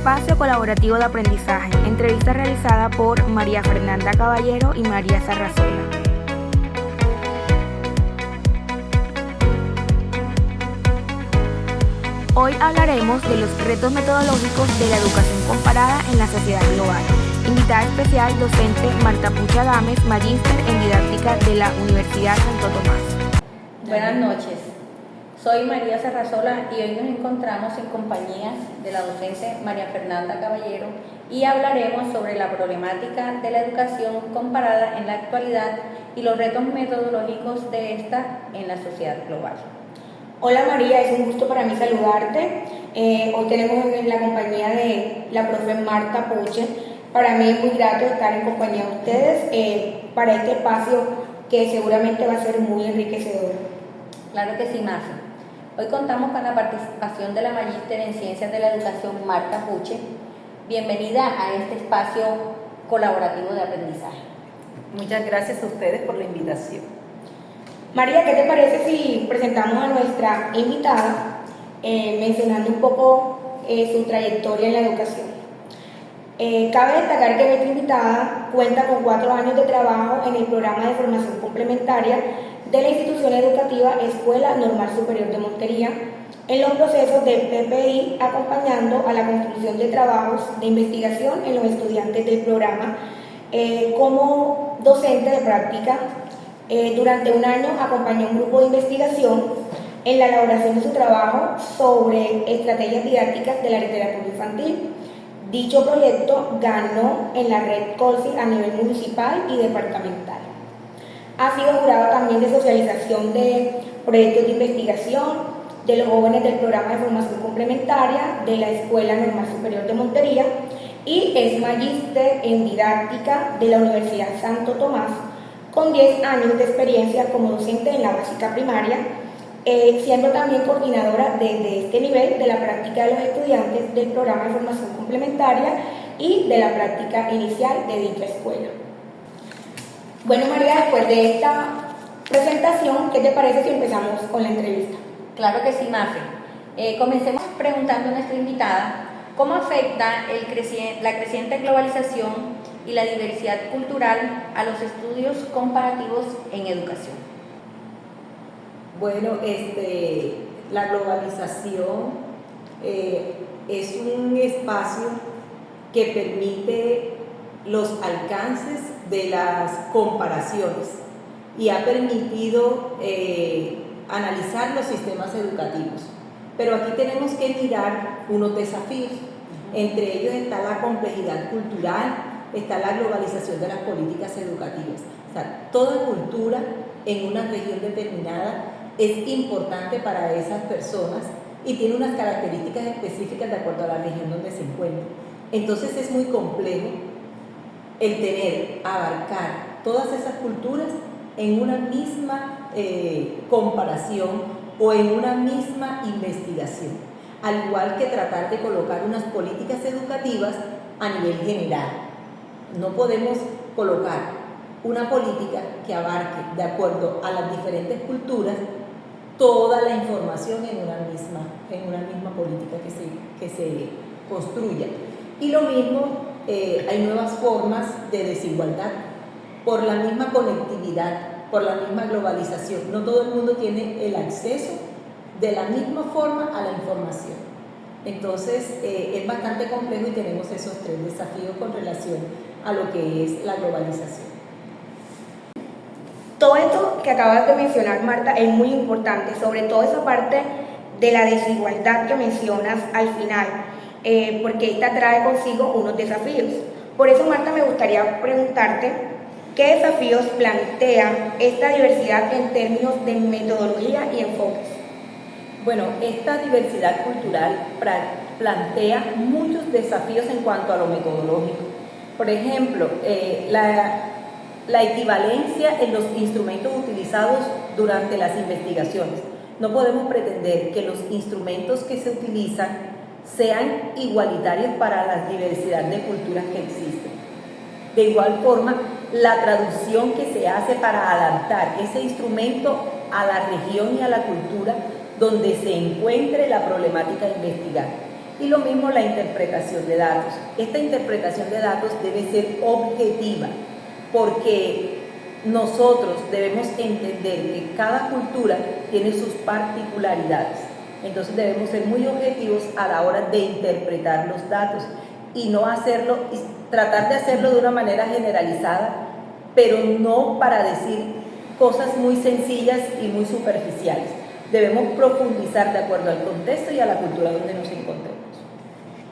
Espacio colaborativo de aprendizaje. Entrevista realizada por María Fernanda Caballero y María Sarrazola. Hoy hablaremos de los retos metodológicos de la educación comparada en la sociedad global. Invitada especial, docente Marta Pucha Gámez, magíster en didáctica de la Universidad Santo Tomás. Buenas noches, soy María Sarrazola y hoy nos encontramos en compañía de la docente María Fernanda Caballero y hablaremos sobre la problemática de la educación comparada en la actualidad y los retos metodológicos de esta en la sociedad global. Hola María, es un gusto para mí saludarte. Hoy tenemos en la compañía de la profe Marta Puche. Para mí es muy grato estar en compañía de ustedes para este espacio que seguramente va a ser muy enriquecedor. Claro que sí, Mafi. Hoy contamos con la participación de la magíster en Ciencias de la Educación Marta Puche. Bienvenida a este espacio colaborativo de aprendizaje. Muchas gracias a ustedes por la invitación. María, ¿qué te parece si presentamos a nuestra invitada mencionando un poco su trayectoria en la educación? Cabe destacar que nuestra invitada cuenta con 4 años de trabajo en el programa de formación complementaria de la institución educativa Escuela Normal Superior de Montería, en los procesos del PPI, acompañando a la construcción de trabajos de investigación en los estudiantes del programa como docente de práctica. Durante un año acompañó a un grupo de investigación en la elaboración de su trabajo sobre estrategias didácticas de la literatura infantil. Dicho proyecto ganó en la red COLSI a nivel municipal y departamental. Ha sido jurado también de socialización de proyectos de investigación de los jóvenes del programa de formación complementaria de la Escuela Normal Superior de Montería y es magíster en didáctica de la Universidad Santo Tomás, con 10 años de experiencia como docente en la básica primaria, siendo también coordinadora desde este nivel de la práctica de los estudiantes del programa de formación complementaria y de la práctica inicial de dicha escuela. Bueno, María, después de esta presentación, ¿qué te parece si empezamos con la entrevista? Claro que sí, Mafe. Comencemos preguntando a nuestra invitada cómo afecta la creciente globalización y la diversidad cultural a los estudios comparativos en educación. Bueno, la globalización es un espacio que permite los alcances de las comparaciones y ha permitido analizar los sistemas educativos. Pero aquí tenemos que mirar unos desafíos. Entre ellos está la complejidad cultural, está la globalización de las políticas educativas. O sea, toda cultura en una región determinada es importante para esas personas y tiene unas características específicas de acuerdo a la región donde se encuentra. Entonces es muy complejo el abarcar todas esas culturas en una misma comparación o en una misma investigación, al igual que tratar de colocar unas políticas educativas a nivel general. No podemos colocar una política que abarque, de acuerdo a las diferentes culturas, toda la información en una misma política que se construya. Y lo mismo, hay nuevas formas de desigualdad por la misma conectividad, por la misma globalización. No todo el mundo tiene el acceso de la misma forma a la información. Entonces, es bastante complejo y tenemos esos 3 desafíos con relación a lo que es la globalización. Todo esto que acabas de mencionar, Marta, es muy importante, sobre todo esa parte de la desigualdad que mencionas al final, porque esta trae consigo unos desafíos. Por eso, Marta, me gustaría preguntarte, ¿qué desafíos plantea esta diversidad en términos de metodología y enfoques? Bueno, esta diversidad cultural plantea muchos desafíos en cuanto a lo metodológico. Por ejemplo, la equivalencia en los instrumentos utilizados durante las investigaciones. No podemos pretender que los instrumentos que se utilizan sean igualitarios para la diversidad de culturas que existen. De igual forma, la traducción que se hace para adaptar ese instrumento a la región y a la cultura donde se encuentre la problemática a investigar. Y lo mismo la interpretación de datos. Esta interpretación de datos debe ser objetiva, porque nosotros debemos entender que cada cultura tiene sus particularidades. Entonces debemos ser muy objetivos a la hora de interpretar los datos y no hacerlo, y tratar de hacerlo de una manera generalizada, pero no para decir cosas muy sencillas y muy superficiales. Debemos profundizar de acuerdo al contexto y a la cultura donde nos encontremos.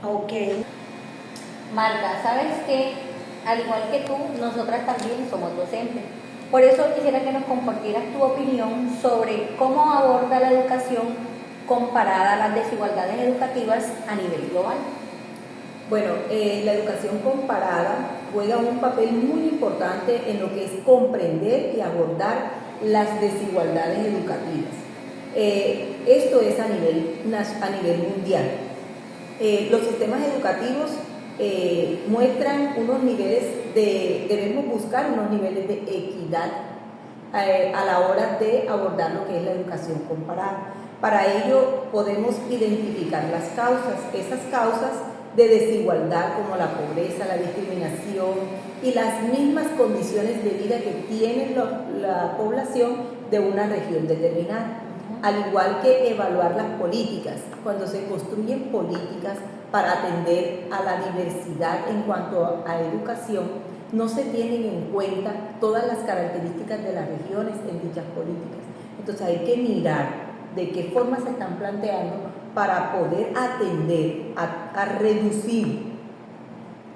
Ok. Marta, ¿sabes que al igual que tú, nosotras también somos docentes? Por eso quisiera que nos compartieras tu opinión sobre cómo aborda la educación comparada a las desigualdades educativas a nivel global. Bueno, la educación comparada juega un papel muy importante en lo que es comprender y abordar las desigualdades educativas. Esto es a nivel mundial. Los sistemas educativos muestran unos niveles debemos buscar unos niveles de equidad a la hora de abordar lo que es la educación comparada. Para ello podemos identificar las causas, esas causas de desigualdad como la pobreza, la discriminación y las mismas condiciones de vida que tiene la población de una región determinada. Al igual que evaluar las políticas, cuando se construyen políticas para atender a la diversidad en cuanto a educación, no se tienen en cuenta todas las características de las regiones en dichas políticas. Entonces hay que mirar de qué forma se están planteando para poder atender a reducir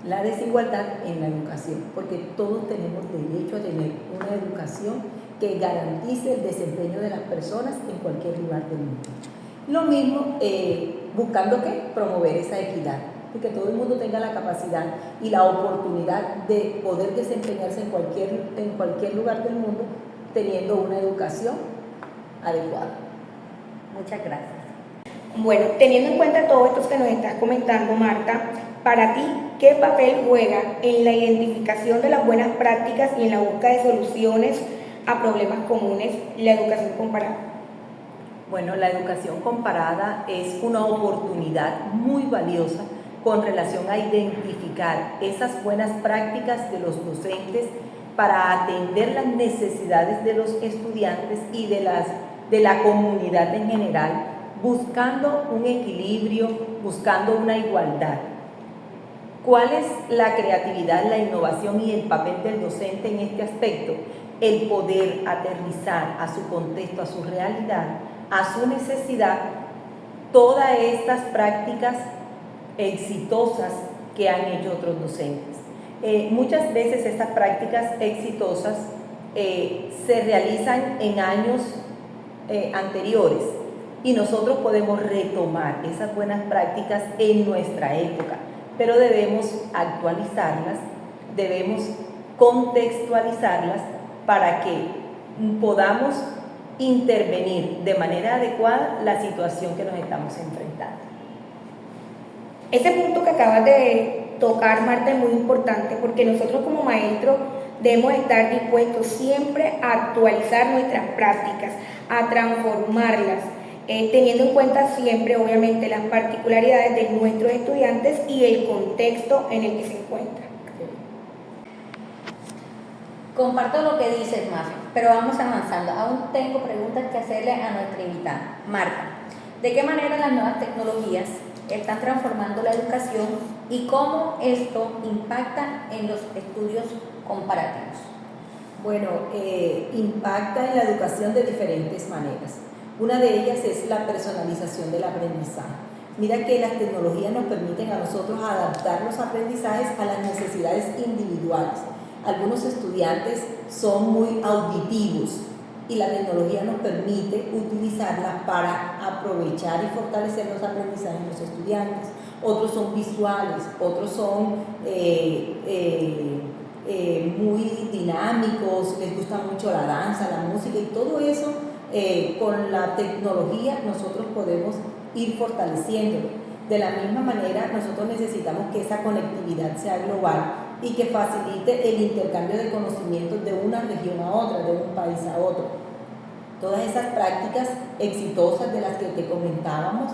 la desigualdad en la educación, porque todos tenemos derecho a tener una educación que garantice el desempeño de las personas en cualquier lugar del mundo. Lo mismo buscando que promover esa equidad, que todo el mundo tenga la capacidad y la oportunidad de poder desempeñarse en cualquier lugar del mundo teniendo una educación adecuada. Muchas gracias. Bueno, teniendo en cuenta todo esto que nos estás comentando, Marta, para ti, ¿qué papel juega en la identificación de las buenas prácticas y en la búsqueda de soluciones a problemas comunes la educación comparada? Bueno, la educación comparada es una oportunidad muy valiosa con relación a identificar esas buenas prácticas de los docentes para atender las necesidades de los estudiantes y de la comunidad en general, buscando un equilibrio, buscando una igualdad. ¿Cuál es la creatividad, la innovación y el papel del docente en este aspecto? El poder aterrizar a su contexto, a su realidad, a su necesidad, todas estas prácticas exitosas que han hecho otros docentes. Muchas veces estas prácticas exitosas se realizan en años anteriores y nosotros podemos retomar esas buenas prácticas en nuestra época, pero debemos actualizarlas, debemos contextualizarlas para que podamos intervenir de manera adecuada la situación que nos estamos enfrentando. Ese punto que acabas de tocar, Marta, es muy importante porque nosotros como maestros debemos estar dispuestos siempre a actualizar nuestras prácticas, a transformarlas, teniendo en cuenta siempre, obviamente, las particularidades de nuestros estudiantes y el contexto en el que se encuentran. Comparto lo que dices, Mafe, pero vamos avanzando. Aún tengo preguntas que hacerle a nuestra invitada. Marta, ¿de qué manera las nuevas tecnologías están transformando la educación y cómo esto impacta en los estudios comparativos? Bueno, impacta en la educación de diferentes maneras. Una de ellas es la personalización del aprendizaje. Mira que las tecnologías nos permiten a nosotros adaptar los aprendizajes a las necesidades individuales. Algunos estudiantes son muy auditivos y la tecnología nos permite utilizarla para aprovechar y fortalecer los aprendizajes de los estudiantes. Otros son visuales, otros son muy dinámicos, les gusta mucho la danza, la música y todo eso con la tecnología nosotros podemos ir fortaleciendo. De la misma manera, nosotros necesitamos que esa conectividad sea global y que facilite el intercambio de conocimientos de una región a otra, de un país a otro. Todas esas prácticas exitosas de las que te comentábamos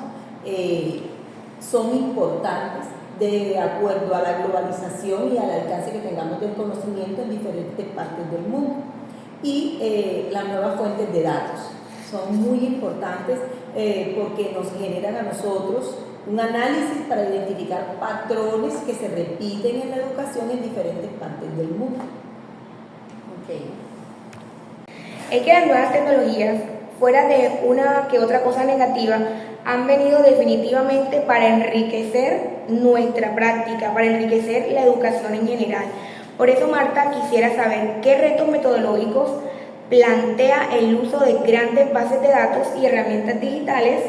son importantes de acuerdo a la globalización y al alcance que tengamos del conocimiento en diferentes partes del mundo. Y las nuevas fuentes de datos son muy importantes porque nos generan a nosotros un análisis para identificar patrones que se repiten en la educación en diferentes partes del mundo. Okay. Es que las nuevas tecnologías, fuera de una que otra cosa negativa, han venido definitivamente para enriquecer nuestra práctica, para enriquecer la educación en general. Por eso, Marta, quisiera saber qué retos metodológicos plantea el uso de grandes bases de datos y herramientas digitales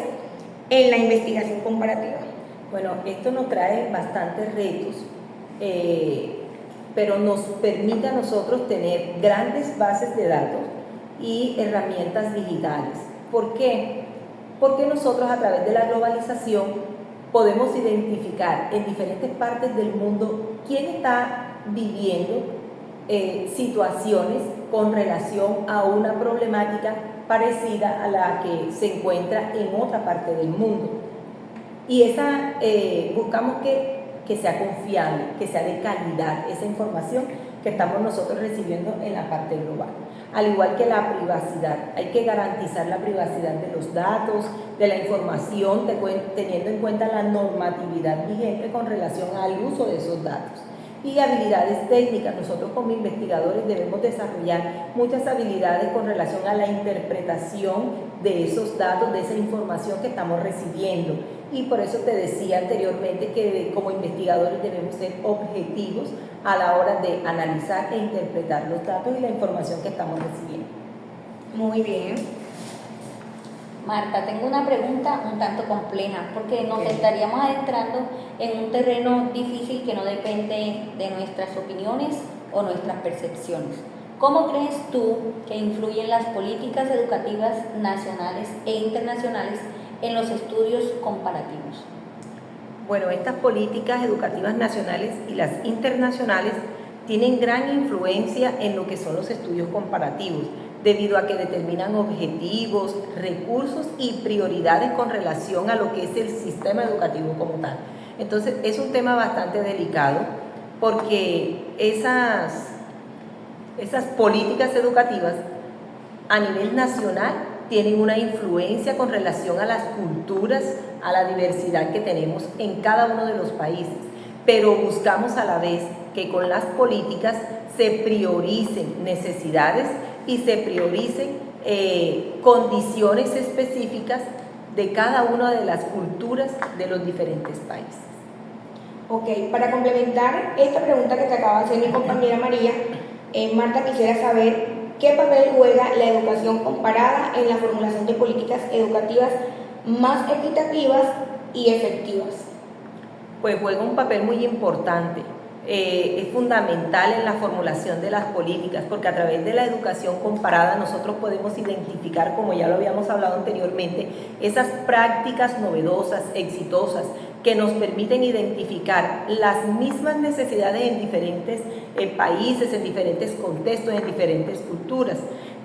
en la investigación comparativa. Bueno, esto nos trae bastantes retos, pero nos permite a nosotros tener grandes bases de datos y herramientas digitales. ¿Por qué? Porque nosotros a través de la globalización podemos identificar en diferentes partes del mundo quién está viviendo situaciones con relación a una problemática parecida a la que se encuentra en otra parte del mundo. Y buscamos que sea confiable, que sea de calidad esa información que estamos nosotros recibiendo en la parte global. Al igual que la privacidad, hay que garantizar la privacidad de los datos, de la información, teniendo en cuenta la normatividad vigente con relación al uso de esos datos. Y habilidades técnicas, nosotros como investigadores debemos desarrollar muchas habilidades con relación a la interpretación de esos datos, de esa información que estamos recibiendo. Y por eso te decía anteriormente que como investigadores debemos ser objetivos a la hora de analizar e interpretar los datos y la información que estamos recibiendo. Muy bien. Marta, tengo una pregunta un tanto compleja, porque nos estaríamos adentrando en un terreno difícil que no depende de nuestras opiniones o nuestras percepciones. ¿Cómo crees tú que influyen las políticas educativas nacionales e internacionales en los estudios comparativos? Bueno, estas políticas educativas nacionales y las internacionales tienen gran influencia en lo que son los estudios comparativos, debido a que determinan objetivos, recursos y prioridades con relación a lo que es el sistema educativo como tal. Entonces, es un tema bastante delicado porque esas políticas educativas a nivel nacional tienen una influencia con relación a las culturas, a la diversidad que tenemos en cada uno de los países, pero buscamos a la vez que con las políticas se prioricen necesidades y se prioricen condiciones específicas de cada una de las culturas de los diferentes países. Ok, para complementar esta pregunta que te acaba de hacer mi compañera María, Marta, quisiera saber qué papel juega la educación comparada en la formulación de políticas educativas más equitativas y efectivas. Pues juega un papel muy importante. Es fundamental en la formulación de las políticas, porque a través de la educación comparada nosotros podemos identificar, como ya lo habíamos hablado anteriormente, esas prácticas novedosas, exitosas, que nos permiten identificar las mismas necesidades en diferentes países, en diferentes contextos, en diferentes culturas.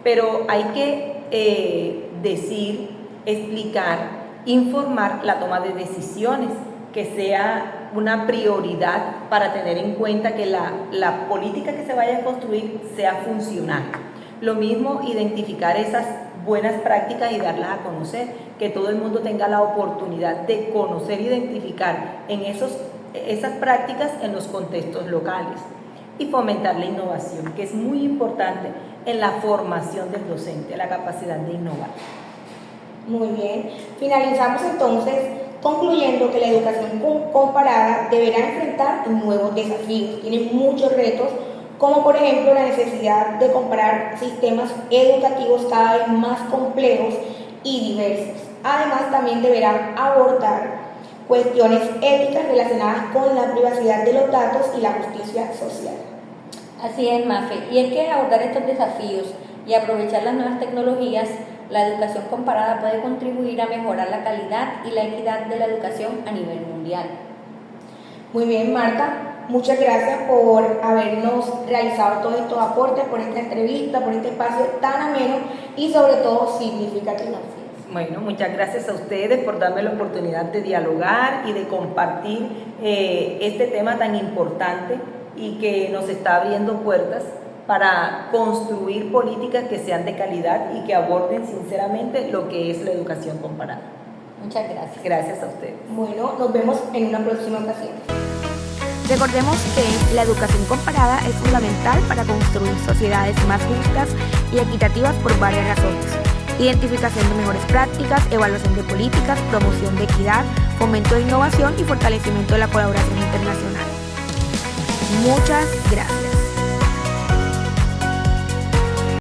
Pero hay que decir, explicar, informar la toma de decisiones, que sea una prioridad para tener en cuenta que la política que se vaya a construir sea funcional. Lo mismo, identificar esas buenas prácticas y darlas a conocer, que todo el mundo tenga la oportunidad de conocer e identificar en esas prácticas en los contextos locales, y fomentar la innovación, que es muy importante en la formación del docente, la capacidad de innovar. Muy bien, finalizamos entonces concluyendo que la educación comparada deberá enfrentar nuevos desafíos, tiene muchos retos, como por ejemplo la necesidad de comparar sistemas educativos cada vez más complejos y diversos. Además, también deberá abordar cuestiones éticas relacionadas con la privacidad de los datos y la justicia social. Así es, Mafe, y es que abordar estos desafíos y aprovechar las nuevas tecnologías, la educación comparada puede contribuir a mejorar la calidad y la equidad de la educación a nivel mundial. Muy bien, Marta. Muchas gracias por habernos realizado todos estos aportes, por esta entrevista, por este espacio tan ameno y sobre todo significativo. Bueno, muchas gracias a ustedes por darme la oportunidad de dialogar y de compartir este tema tan importante y que nos está abriendo puertas para construir políticas que sean de calidad y que aborden sinceramente lo que es la educación comparada. Muchas gracias. Gracias a ustedes. Bueno, nos vemos en una próxima ocasión. Recordemos que la educación comparada es fundamental para construir sociedades más justas y equitativas por varias razones. Identificación de mejores prácticas, evaluación de políticas, promoción de equidad, fomento de innovación y fortalecimiento de la colaboración internacional. Muchas gracias.